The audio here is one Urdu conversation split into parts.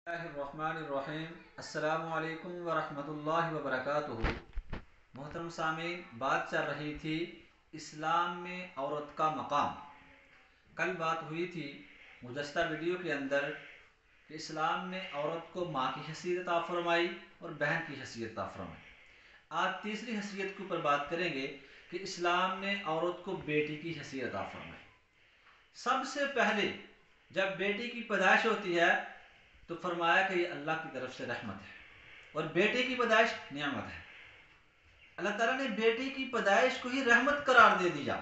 اللہ الرحمن الرحیم۔ السلام علیکم ورحمۃ اللہ وبرکاتہ۔ محترم سامعین، بات چل رہی تھی اسلام میں عورت کا مقام۔ کل بات ہوئی تھی گزشتہ ویڈیو کے اندر کہ اسلام نے عورت کو ماں کی حیثیت عطا فرمائی اور بہن کی حیثیت عطا فرمائی۔ آج تیسری حیثیت کے اوپر بات کریں گے کہ اسلام نے عورت کو بیٹی کی حیثیت عطا فرمائی۔ سب سے پہلے جب بیٹی کی پیدائش ہوتی ہے تو فرمایا کہ یہ اللہ کی طرف سے رحمت ہے، اور بیٹے کی پیدائش نعمت ہے۔ اللہ تعالیٰ نے بیٹی کی پیدائش کو ہی رحمت قرار دے دیا،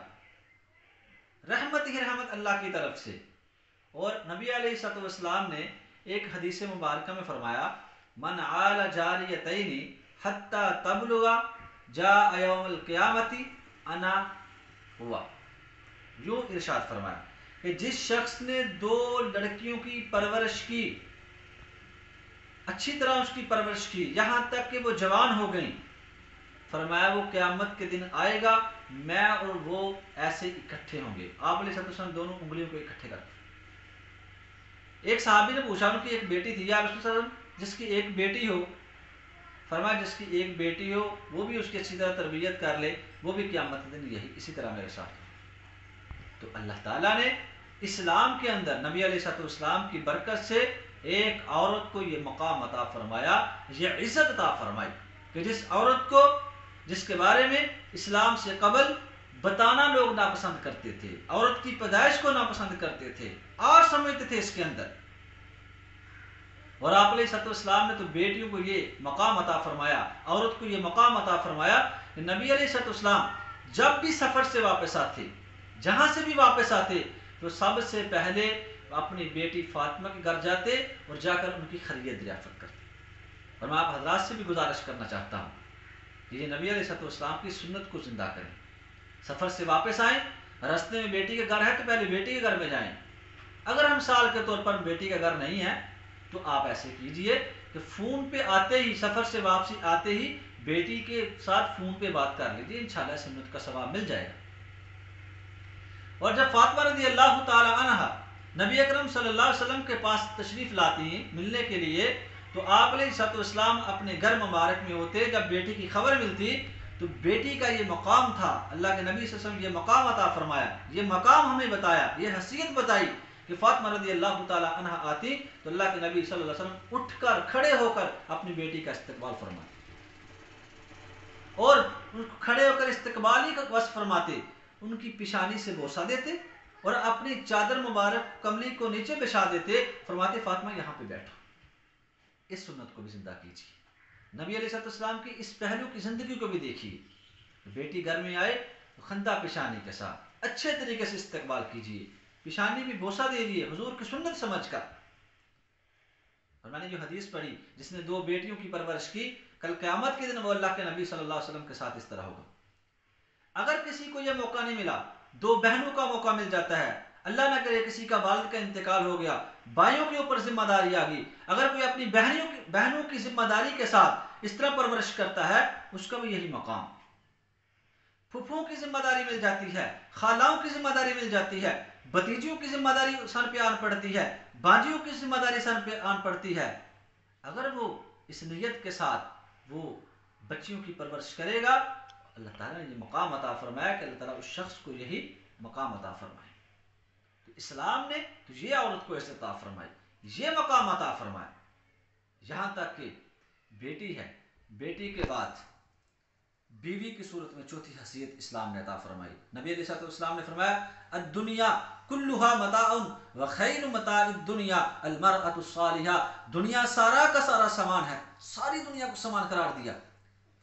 رحمت ہی رحمت اللہ کی طرف سے۔ اور نبی علیہ الصلوۃ والسلام نے ایک حدیث مبارکہ میں فرمایا من عال جاریتین حتی تبلغ جاء یوم القیامت انا ہوا، یوں ارشاد فرمایا کہ جس شخص نے دو لڑکیوں کی پرورش کی، اچھی طرح اس کی پرورش کی یہاں تک کہ وہ جوان ہو گئیں، فرمایا وہ قیامت کے دن آئے گا، میں اور وہ ایسے اکٹھے ہوں گے۔ آپ علیہ السلام دونوں انگلیوں کو اکٹھے کرتے۔ ایک صحابی نے پوچھا ان کی ایک بیٹی تھی، یا رسول اللہ جس کی ایک بیٹی ہو، فرمایا جس کی ایک بیٹی ہو وہ بھی اس کی اچھی طرح تربیت کر لے، وہ بھی قیامت کے دن یہی اسی طرح میرے ساتھ ہو۔ تو اللہ تعالیٰ نے اسلام کے اندر نبی علیہ السلام کی برکت سے ایک عورت کو یہ مقام عطا فرمایا، یہ عزت عطا فرمائی کہ جس عورت کو، جس کے بارے میں اسلام سے قبل بتانا لوگ ناپسند کرتے تھے، عورت کی پیدائش کو ناپسند کرتے تھے اور سمجھتے تھے اس کے اندر، اور آپ علیہ السلام نے تو بیٹیوں کو یہ مقام عطا فرمایا، عورت کو یہ مقام عطا فرمایا کہ نبی علیہ السلام جب بھی سفر سے واپس آتے، جہاں سے بھی واپس آتے، تو سب سے پہلے اپنی بیٹی فاطمہ کے گھر جاتے اور جا کر ان کی خیریت دریافت کرتے۔ اور میں آپ حضرات سے بھی گزارش کرنا چاہتا ہوں کہ یہ نبی علیہ السلام کی سنت کو زندہ کریں۔ سفر سے واپس آئیں، راستے میں بیٹی کے گھر ہے تو پہلے بیٹی کے گھر میں جائیں۔ اگر ہم مثال کے طور پر بیٹی کا گھر نہیں ہے تو آپ ایسے کیجئے کہ فون پہ آتے ہی، سفر سے واپسی آتے ہی بیٹی کے ساتھ فون پہ بات کر لیجیے، انشاءاللہ سنت کا ثواب مل جائے گا۔ اور جب فاطمہ رضی اللہ تعالی عنہ نبی اکرم صلی اللہ علیہ وسلم کے پاس تشریف لاتی ہیں ملنے کے لیے، تو آپ علیہ السلام اپنے گھر مبارک میں ہوتے، جب بیٹی کی خبر ملتی تو بیٹی کا یہ مقام تھا، اللہ کے نبی صلی اللہ علیہ وسلم یہ مقام عطا فرمایا، یہ مقام ہمیں بتایا، یہ حیثیت بتائی کہ فاطمہ رضی اللہ تعالی عنہ آتی تو اللہ کے نبی صلی اللہ علیہ وسلم اٹھ کر کھڑے ہو کر اپنی بیٹی کا استقبال فرماتے، اور ان کو کھڑے ہو کر استقبال ہی کا وصف فرماتے، ان کی پیشانی سے بوسہ دیتے اور اپنی چادر مبارک کملی کو نیچے بچھا دیتے، فرماتے فاطمہ یہاں پہ بیٹھو۔ اس سنت کو بھی زندہ کیجیے، نبی علیہ السلام کی اس پہلو کی زندگی کو بھی دیکھیے، بیٹی گھر میں آئے تو خندہ پیشانی کے ساتھ اچھے طریقے سے استقبال کیجیے، پیشانی بھی بوسہ دے دیے حضور کی سنت سمجھ کر۔ اور میں نے جو حدیث پڑھی جس نے دو بیٹیوں کی پرورش کی، کل قیامت کے دن وہ اللہ کے نبی صلی اللہ علیہ وسلم کے ساتھ اس طرح ہوگا۔ اگر کسی کو یہ موقع نہیں ملا، دو بہنوں کا موقع مل جاتا ہے، اللہ نہ کرے کسی کا والد کا انتقال ہو گیا، بھائیوں کے اوپر ذمہ داری آ گئی، اگر کوئی اپنی بہنوں کی ذمہ داری کے ساتھ اس طرح پرورش کرتا ہے، اس کا بھی یہی مقام۔ پھپھوں کی ذمہ داری مل جاتی ہے، خالاؤں کی ذمہ داری مل جاتی ہے، بھتیجیوں کی ذمہ داری سر پہ آن پڑتی ہے، بانجیوں کی ذمہ داری سر پہ آن پڑتی ہے۔ اگر وہ اس نیت کے ساتھ وہ بچیوں کی پرورش کرے گا، اللہ تعالیٰ نے یہ مقام عطا فرمایا کہ اللہ تعالیٰ اس شخص کو یہی مقام عطا فرمائے۔ تو اسلام نے تو یہ عورت کو عزت عطا فرمائی، یہ مقام عطا فرمایا، یہاں تک کہ بیٹی ہے، بیٹی کے بعد بیوی کی صورت میں چوتھی حیثیت اسلام نے عطا فرمائی۔ نبی علیہ السلام نے فرمایا الدنیا کلھا متاع وخیر متاع الدنیا المرأة الصالحہ، دنیا سارا کا سارا سامان ہے، ساری دنیا کو سامان قرار دیا،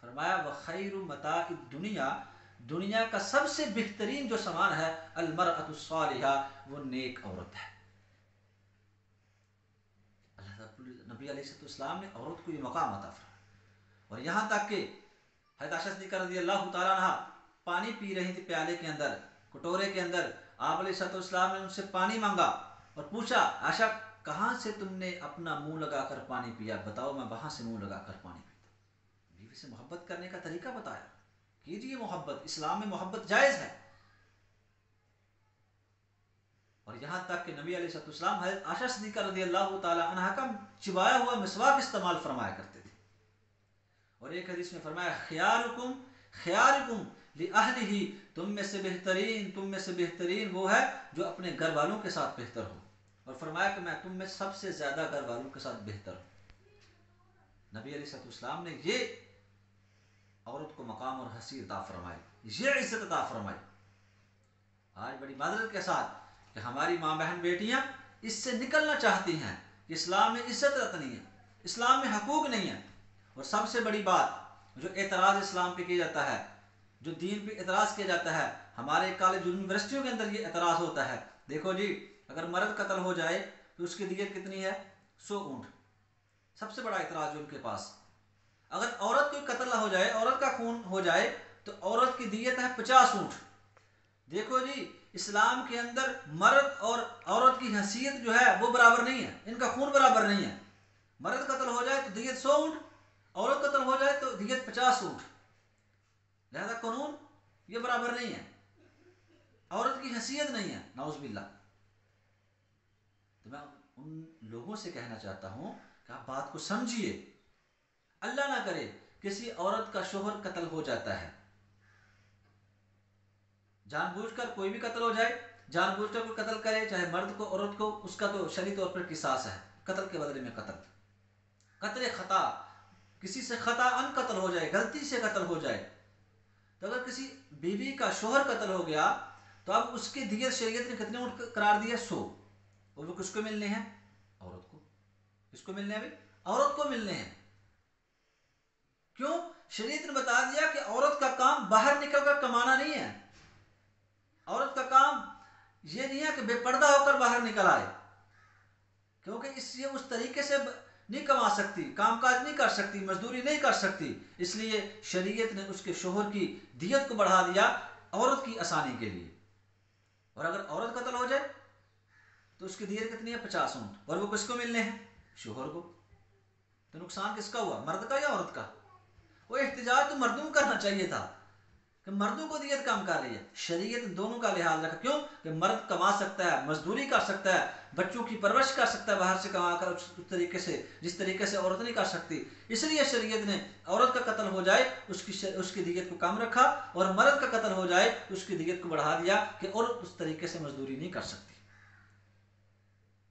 فرمایا وخیر متاع الدنیا، دنیا کا سب سے بہترین جو سامان ہے المرأة الصالحہ، وہ نیک عورت ہے۔ نبی علیہ السلام نے عورت کو یہ مقام عطا فرمایا، اور یہاں تک کہ حضرت عائشہ صدیقہ رضی اللہ تعالیٰ عنہ پانی پی رہی تھی پیالے کے اندر، کٹورے کے اندر، آپ علیہ السلام نے ان سے پانی مانگا اور پوچھا عائشہ کہاں سے تم نے اپنا منہ لگا کر پانی پیا، بتاؤ میں وہاں سے منہ لگا کر پانی پیتا۔ بیوی سے محبت کرنے کا طریقہ بتایا، کیجیے محبت، اسلام میں محبت جائز ہے۔ اور یہاں تک کہ نبی علیہ السلام حضرت عائشہ صدیقہ رضی اللہ تعالی عنہا کا چبایا ہوا مسواک استعمال فرمایا کرتے تھے. اور ایک حدیث میں فرمایا خیارکم خیارکم لأہلہ، تم میں سے بہترین وہ ہے جو اپنے گھر والوں کے ساتھ بہتر ہو. اور فرمایا کہ میں تم میں سب سے زیادہ گھر والوں کے ساتھ بہتر ہوں. نبی علیہ السلام نے یہ عورت کو مقام اور حیثیت عطا فرمائی، یہ عزت عطا فرمائی. آج بڑی معذرت کے ساتھ کہ ہماری ماں بہن بیٹیاں اس سے نکلنا چاہتی ہیں کہ اسلام میں عزت نہیں ہے، اسلام میں حقوق نہیں ہے. اور سب سے بڑی بات جو اعتراض اسلام پہ کیا جاتا ہے، جو دین پہ اعتراض کیا جاتا ہے، ہمارے کالج یونیورسٹیوں کے اندر یہ اعتراض ہوتا ہے. دیکھو جی، اگر مرد قتل ہو جائے تو اس کی دیت کتنی ہے؟ 100 اونٹ. سب سے بڑا اعتراض جو ان کے پاس. اگر عورت کوئی قتل ہو جائے، عورت کا خون ہو جائے، تو عورت کی دیت ہے 50 اونٹ. دیکھو جی، اسلام کے اندر مرد اور عورت کی حیثیت جو ہے وہ برابر نہیں ہے، ان کا خون برابر نہیں ہے. مرد قتل ہو جائے تو دیت 100 اونٹ، عورت قتل ہو جائے تو دیت 50 اونٹ. لہذا قانون یہ برابر نہیں ہے، عورت کی حیثیت نہیں ہے، نعوذ باللہ. تو میں ان لوگوں سے کہنا چاہتا ہوں کہ آپ بات کو سمجھیے. اللہ نہ کرے کسی عورت کا شوہر قتل ہو جاتا ہے، جان بوجھ کر کوئی بھی قتل ہو جائے، جان بوجھ کر کوئی قتل کرے، چاہے مرد کو عورت کو، اس کا تو شرعی طور پر قصاص ہے، قتل کے بدلے میں قتل. قتل خطا، کسی سے خطا ان قتل ہو جائے، غلطی سے قتل ہو جائے. تو اگر کسی بیوی کا شوہر قتل ہو گیا تو اب اس کی دیت شریعت نے کتنے اونٹ قرار دیا؟ 100. اور وہ کس کو ملنے ہیں؟ عورت کو. کس کو ملنے ہیں؟ عورت کو ملنے ہیں. کیوں؟ شریعت نے بتا دیا کہ عورت کا کام باہر نکل کر کمانا نہیں ہے. عورت کا کام یہ نہیں ہے کہ بے پردہ ہو کر باہر نکل آئے، کیونکہ اس طریقے سے نہیں کما سکتی، کام کاج نہیں کر سکتی، مزدوری نہیں کر سکتی. اس لیے شریعت نے اس کے شوہر کی دیت کو بڑھا دیا عورت کی آسانی کے لیے. اور اگر عورت قتل ہو جائے تو اس کی دیت کتنی ہے؟ 50 اونٹ. اور وہ کس کو ملنے ہیں؟ شوہر کو. تو نقصان کس کا ہوا؟ مرد کا یا عورت کا؟ وہ احتجاج تو مردوں کو کرنا چاہیے تھا کہ مردوں کو دیت کم کر رہی ہے. شریعت دونوں کا لحاظ رکھا. کیوں؟ کہ مرد کما سکتا ہے، مزدوری کر سکتا ہے، بچوں کی پرورش کر سکتا ہے باہر سے کما کر اس طریقے سے جس طریقے سے عورت نہیں کر سکتی. اس لیے شریعت نے عورت کا قتل ہو جائے اس کی دیت کو کم رکھا، اور مرد کا قتل ہو جائے اس کی دیت کو بڑھا دیا کہ عورت اس طریقے سے مزدوری نہیں کر سکتی.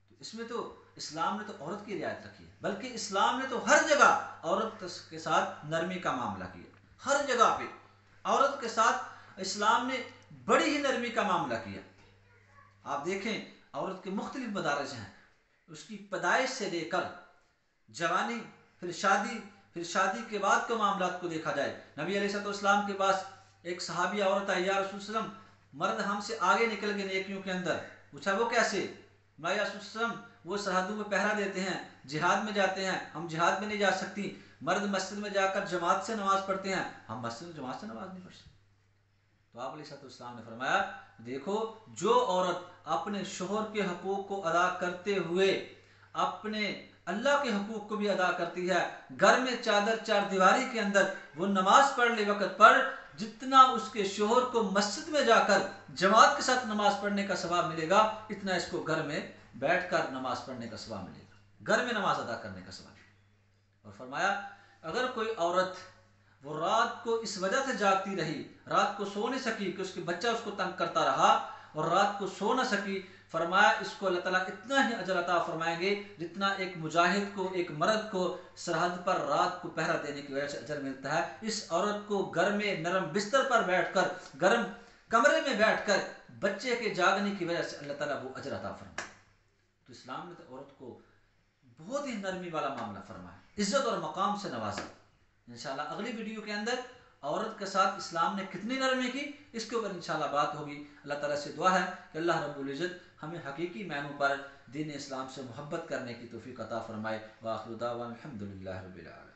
تو اس میں تو اسلام نے تو عورت کی رعایت رکھی ہے، بلکہ اسلام نے تو ہر جگہ عورت کے ساتھ نرمی کا معاملہ کیا. ہر جگہ پہ عورت کے ساتھ اسلام نے بڑی ہی نرمی کا معاملہ کیا. آپ دیکھیں عورت کے مختلف مدارج ہیں، اس کی پیدائش سے لے کر جوانی، پھر شادی کے بعد کے معاملات کو دیکھا جائے. نبی علیہ السلام کے پاس ایک صحابی عورت آئی، یا رسول اللہ، مرد ہم سے آگے نکل گئے نیکیوں کے اندر. پوچھا وہ کیسے؟ یا رسول اللہ، وہ سرحدوں میں پہرا دیتے ہیں، جہاد میں جاتے ہیں، ہم جہاد میں نہیں جا سکتی. مرد مسجد میں جا کر جماعت سے نماز پڑھتے ہیں، ہم مسجد میں جماعت سے نماز نہیں پڑھ سکتے. تو آپ علیہ السلام نے فرمایا دیکھو، جو عورت اپنے شوہر کے حقوق کو ادا کرتے ہوئے اپنے اللہ کے حقوق کو بھی ادا کرتی ہے، گھر میں چار دیواری کے اندر وہ نماز پڑھ لے وقت پر، جتنا اس کے شوہر کو مسجد میں جا کر جماعت کے ساتھ نماز پڑھنے کا ثواب ملے گا، اتنا اس کو گھر میں بیٹھ کر نماز پڑھنے کا ثواب ملے گا، گھر میں نماز ادا کرنے کا ثواب. اور فرمایا اگر کوئی عورت وہ رات کو اس وجہ سے جاگتی رہی، رات کو سو نہیں سکی کہ اس کے بچہ اس کو تنگ کرتا رہا اور رات کو سو نہ سکی، فرمایا اس کو اللہ تعالیٰ اتنا ہی اجر عطا فرمائیں گے جتنا ایک مجاہد کو، ایک مرد کو سرحد پر رات کو پہرا دینے کی وجہ سے اجر ملتا ہے. اس عورت کو گھر میں نرم بستر پر بیٹھ کر، گرم کمرے میں بیٹھ کر بچے کے جاگنے کی وجہ سے اللہ تعالیٰ وہ اجر عطا فرمائے. تو اسلام نے تو عورت کو بہت ہی نرمی والا معاملہ فرمایا، عزت اور مقام سے نوازا. انشاءاللہ اگلی ویڈیو کے اندر عورت کے ساتھ اسلام نے کتنی نرمی کی اس کے اوپر انشاءاللہ بات ہوگی. اللہ تعالیٰ سے دعا ہے کہ اللہ رب العزت ہمیں حقیقی معنوں پر دین اسلام سے محبت کرنے کی توفیق عطا فرمائے. وآخر دعوانا الحمدللہ رب العالمین.